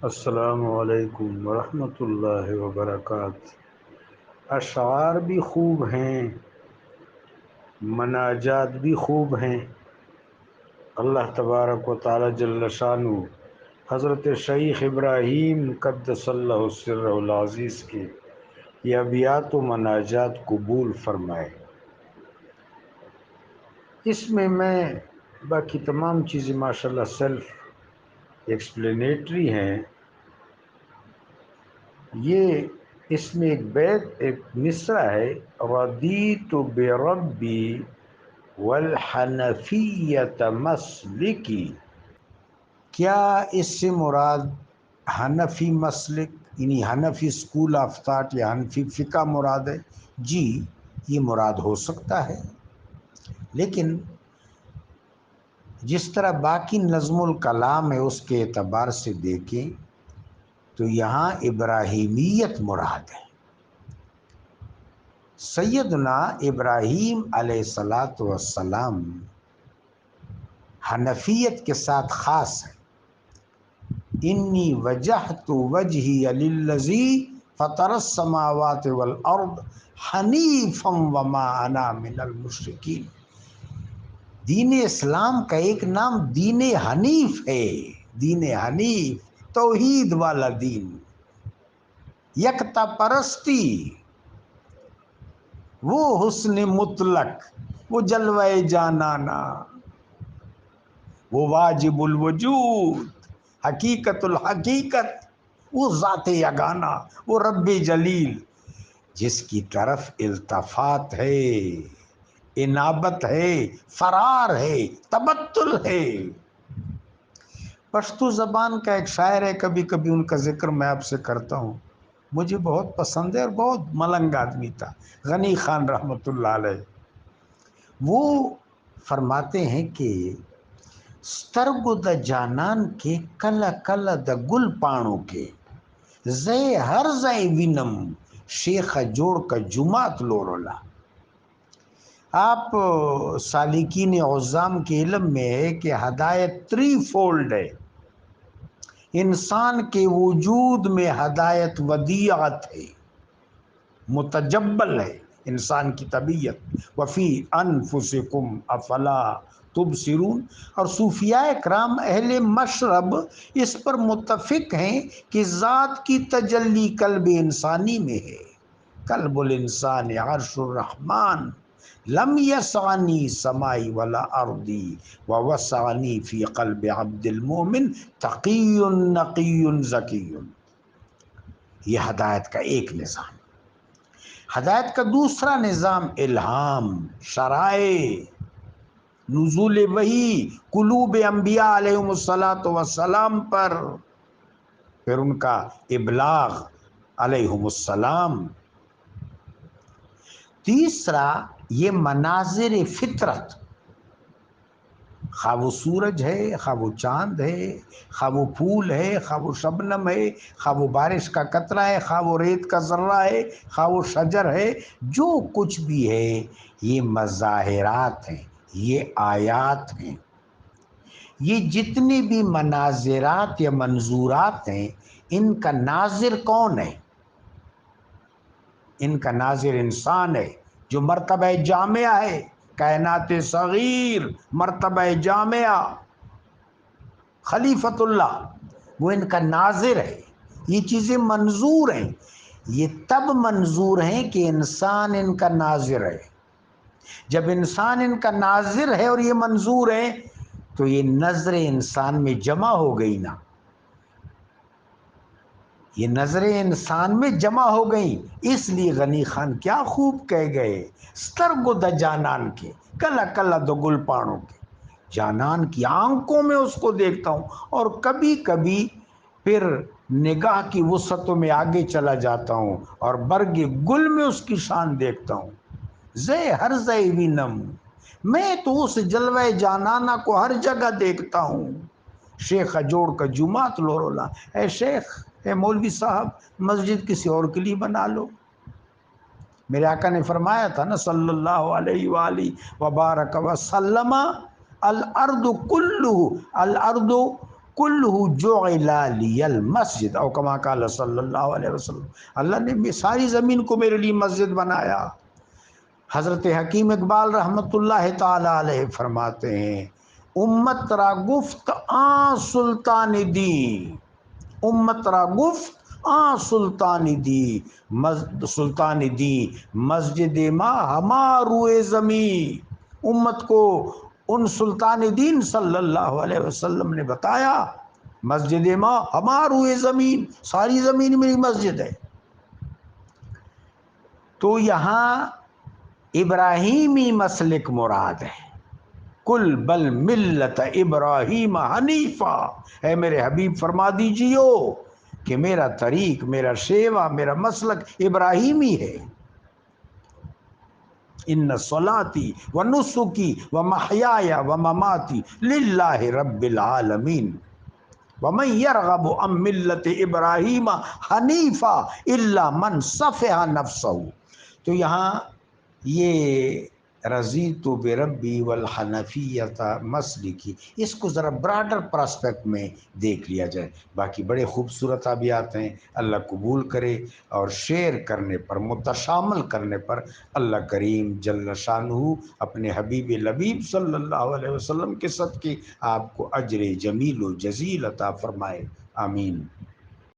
السلام علیکم ورحمۃ اللہ وبرکاتہ۔ اشعار بھی خوب ہیں، مناجات بھی خوب ہیں۔ اللہ تبارک و تعالی جل شانہ حضرت شیخ ابراہیم قدس اللہ سرہ العزیز کے یہ ابیات و مناجات قبول فرمائے۔ اس میں باقی تمام چیزیں ماشاءاللہ سیلف ایکسپلینیٹری ہیں۔ یہ اس میں ایک بیت ایک مصرع ہے، رضیت بربی والحنفیت مسلکی۔ کیا اس سے مراد حنفی مسلک یعنی حنفی اسکول آف تھاٹ یا حنفی فقہ مراد ہے؟ جی، یہ مراد ہو سکتا ہے، لیکن جس طرح باقی نظم الکلام ہے اس کے اعتبار سے دیکھیں تو یہاں ابراہیمیت مراد ہے۔ سیدنا ابراہیم علیہ السلام حنفیت کے ساتھ خاص ہے۔ انی وجہت وجہی للذی فطر السماوات والارض حنیفا وما انا من المشرکین۔ دین اسلام کا ایک نام دین حنیف ہے۔ دین حنیف توحید والا دین، یکتا پرستی، وہ حسن مطلق، وہ جلوہ جانانا، وہ واجب الوجود، حقیقت الحقیقت، وہ ذات یگانہ، وہ رب جلیل جس کی طرف التفات ہے، انابت ہے، فرار ہے، تبتل ہے۔ پشتو زبان کا ایک شاعر ہے، کبھی کبھی ان کا ذکر میں آپ سے کرتا ہوں، مجھے بہت پسند ہے اور بہت ملنگ آدمی تھا، غنی خان رحمۃ اللہ علیہ۔ وہ فرماتے ہیں کہ سترگو د جانان کے کل کل د گل پانو کے زے ہر زے وینم شیخ جوڑ کا جماعت لورلا۔ آپ سالکین عظام کے علم میں ہے کہ ہدایت 3 فولڈ ہے۔ انسان کے وجود میں ہدایت ودیعت ہے، متجبل ہے انسان کی طبیعت، وفی انفسکم افلا تبصرون۔ اور صوفیاء کرام اہل مشرب اس پر متفق ہیں کہ ذات کی تجلی قلب انسانی میں ہے۔ قلب الانسان عرش الرحمن لم یسعنی سمائی ولا ارضی ووسعنی فی قلب عبد المؤمن تقی نقی ذکی۔ یہ ہدایت کا ایک نظام۔ ہدایت کا دوسرا نظام الہام، شرائع، نزول وحی قلوب انبیاء علیہم السلام پر، پھر ان کا ابلاغ علیہم السلام۔ تیسرا یہ مناظر فطرت، خواہ وہ سورج ہے، خواہ وہ چاند ہے، خواہ وہ پھول ہے، خواہ وہ شبنم ہے، خواہ وہ بارش کا قطرہ ہے، خواہ وہ ریت کا ذرہ ہے، خواہ وہ شجر ہے، جو کچھ بھی ہے یہ مظاہرات ہیں، یہ آیات ہیں۔ یہ جتنے بھی مناظرات یا منظورات ہیں ان کا ناظر کون ہے؟ ان کا ناظر انسان ہے، جو مرتبہ جامعہ ہے، کائنات صغیر، مرتبہ جامعہ، خلیفۃ اللہ، وہ ان کا ناظر ہے۔ یہ چیزیں منظور ہیں، یہ تب منظور ہیں کہ انسان ان کا ناظر ہے۔ جب انسان ان کا ناظر ہے اور یہ منظور ہے تو یہ نظر انسان میں جمع ہو گئی نا، یہ نظریں انسان میں جمع ہو گئیں۔ اس لیے غنی خان کیا خوب کہہ گئے، سترگو د جانان کے کلا کلا دو گل پانوں کے، جانان کی آنکھوں میں اس کو دیکھتا ہوں، اور کبھی کبھی پھر نگاہ کی وسعتوں میں آگے چلا جاتا ہوں اور برگ گل میں اس کی شان دیکھتا ہوں۔ زے ہر زے وینم، میں تو اس جلوہ جانانہ کو ہر جگہ دیکھتا ہوں۔ شیخ جوڑ کا جماعت لورولا، اے شیخ، اے مولوی صاحب، مسجد کسی اور کے لیے بنا لو۔ میرے آقا نے فرمایا تھا نا صلی اللہ علیہ وآلہ وبارک وسلم، الارض کلہ، الارض کلہ جعل لی المسجد او کما قال صلی اللہ علیہ وسلم، اللہ نے ساری زمین کو میرے لیے مسجد بنایا۔ حضرت حکیم اقبال رحمۃ اللہ تعالی علیہ فرماتے ہیں امت را گفت آ سلطان دی، امت را گفت آ سلطان دی، سلطان دی مسجد ما ہمارو زمین، امت کو ان سلطان دین صلی اللہ علیہ وسلم نے بتایا مسجد ما ہمارو زمین، ساری زمین میری مسجد ہے۔ تو یہاں ابراہیمی مسلک مراد ہے، کل بل ملت ابراہیم حنیفہ، اے میرے حبیب فرما دیجیو کہ میرا طریق، میرا شیوہ، میرا مسلک ابراہیمی ہے۔ ان صلاتی و نسکی و محیای و مماتی للہ رب العالمین ومن یرغب عن ملت ابراہیم حنیفہ الا من صفح نفسہ۔ تو یہاں یہ رضیت بربی والحنفیۃ مسلکی، اس کو ذرا براڈر پراسپیکٹ میں دیکھ لیا جائے۔ باقی بڑے خوبصورت ابیات ہیں، اللہ قبول کرے اور شیئر کرنے پر، متشامل کرنے پر اللہ کریم جل شانہ اپنے حبیب لبیب صلی اللہ علیہ وسلم کے صدقے آپ کو اجر جمیل و جزیل عطا فرمائے، آمین۔